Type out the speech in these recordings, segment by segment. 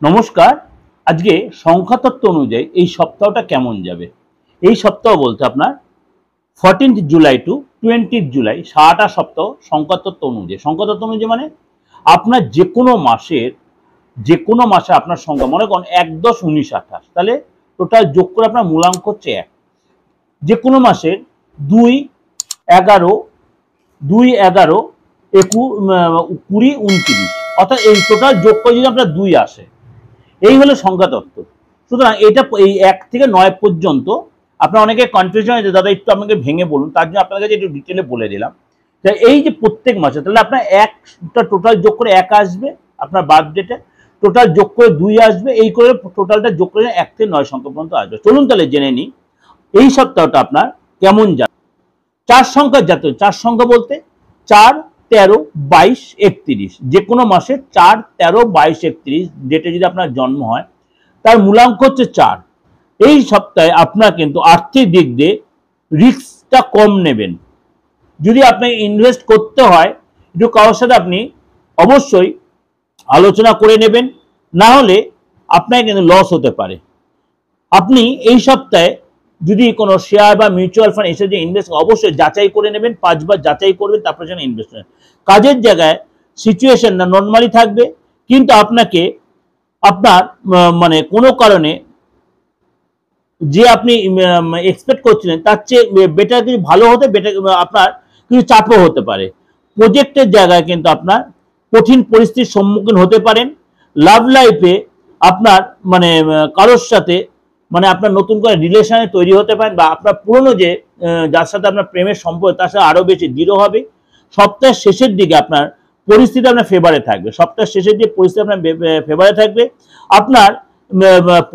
নমস্কার। আজকে সংখ্যাতত্ত্ব অনুযায়ী এই সপ্তাহটা কেমন যাবে এই সপ্তাহ বলতে আপনার 14th July two 20th July সারাটা সপ্তাহ সংখ্যাতত্ত্ব অনুযায়ী মানে আপনার যে কোনো মাসে আপনার সংখ্যা মনে করুন 1, 10, 19, 28 তাহলে টোটাল যোগ করে আপনার মূলাঙ্ক হচ্ছে 1। যে কোনো মাসের 2, 11, 2, 11, 20, 29 অর্থাৎ এই টোটাল যোগ করে যদি আপনার 2 আসে, এই হলো সংখ্যাতত্ত্ব। সুতরাং এটা এই 1 থেকে 9 পর্যন্ত আপনার অনেকে কনফিউশন হয়েছে, দাদা একটু আমাকে ভেঙে বলুন, তার জন্য আপনার কাছে একটু ডিটেলে বলে দিলাম। এই যে প্রত্যেক মাসে তাহলে আপনার একটা টোটাল যোগ করে 1 আসবে, আপনার বার্থডেটা টোটাল যোগ করে 2 আসবে, এই করে টোটালটা যোগ করে 1 থেকে 9 সংখ্যা পর্যন্ত আসবে। চলুন তাহলে জেনে নিই এই সপ্তাহটা আপনার কেমন যাবে। 4 সংখ্যার জাতক, 4 সংখ্যা বলতে 4, 13, 22, 31, যে কোনো মাসে 4, 13, 22, 31 ডেটে যদি আপনার জন্ম হয় তার মূলাঙ্ক হচ্ছে 4। এই সপ্তাহে আপনার কিন্তু আর্থিক দিক দিয়ে রিস্কটা কম নেবেন। যদি আপনি ইনভেস্ট করতে হয় একটু কারোর সাথে আপনি অবশ্যই আলোচনা করে নেবেন, না হলে আপনার কিন্তু লস হতে পারে। আপনি এই সপ্তাহে যদি কোনো শেয়ার বা মিউচুয়াল ফান্ড এসে যে ইনভেস্ট অবশ্যই যাচাই করে নেবেন, 5 বার যাচাই করবেন, তারপরে যেন ইনভেস্ট করেন। কাজের জায়গায় সিচুয়েশন না নর্মালি থাকবে, কিন্তু আপনাকে আপনার মানে কোনো কারণে যে আপনি এক্সপেক্ট করছিলেন তার চেয়ে বেটার কিছু ভালো হতে আপনার কিছু চাপও হতে পারে। প্রজেক্টের জায়গায় কিন্তু আপনার কঠিন পরিস্থিতির সম্মুখীন হতে পারেন। লাভ লাইফে আপনার মানে কারোর সাথে মানে আপনার নতুন করে রিলেশনে তৈরি হতে পারেন, বা আপনার পুরনো যে যার সাথে আপনার প্রেমের সম্পর্ক তার সাথে আরো বেশি দৃঢ় হবে। সপ্তাহের শেষের দিকে আপনার পরিস্থিতি আপনার ফেভারে থাকবে, সপ্তাহের শেষের দিকে পরিস্থিতি আপনার ফেভারে থাকবে। আপনার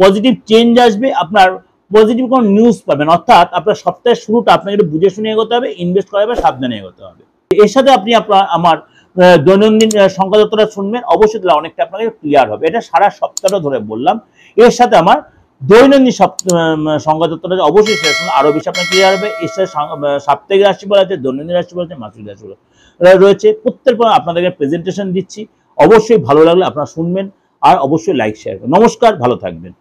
পজিটিভ চেঞ্জ আসবে, আপনার পজিটিভ কোনো নিউজ পাবেন, অর্থাৎ আপনার সপ্তাহের শুরুটা আপনাকে একটু বুঝে শুনে এগোতে হবে, ইনভেস্ট করা হবে, সাবধানে এগোতে হবে। এর সাথে আপনি আমার দৈনন্দিন সংখ্যাতত্ত্বটা শুনবেন, অবশ্যই তাহলে অনেকটা আপনাকে ক্লিয়ার হবে। এটা সারা সপ্তাহটা ধরে বললাম, এর সাথে আমার দৈনন্দিন সংখ্যাতত্ত্বটা অবশ্যই শেয়ার শুনুন, আরো বেশি আপনার ক্লিয়ার হবে। এর সাথে সাপ্তাহিক রাশিফল আছে, দৈনন্দিন রাশিফল আছে, মাসিক রাশিফল রয়েছে। প্রত্যেক আপনাদেরকে প্রেজেন্টেশন দিচ্ছি, অবশ্যই ভালো লাগলে আপনারা শুনবেন, আর অবশ্যই লাইক শেয়ার করবেন। নমস্কার, ভালো থাকবেন।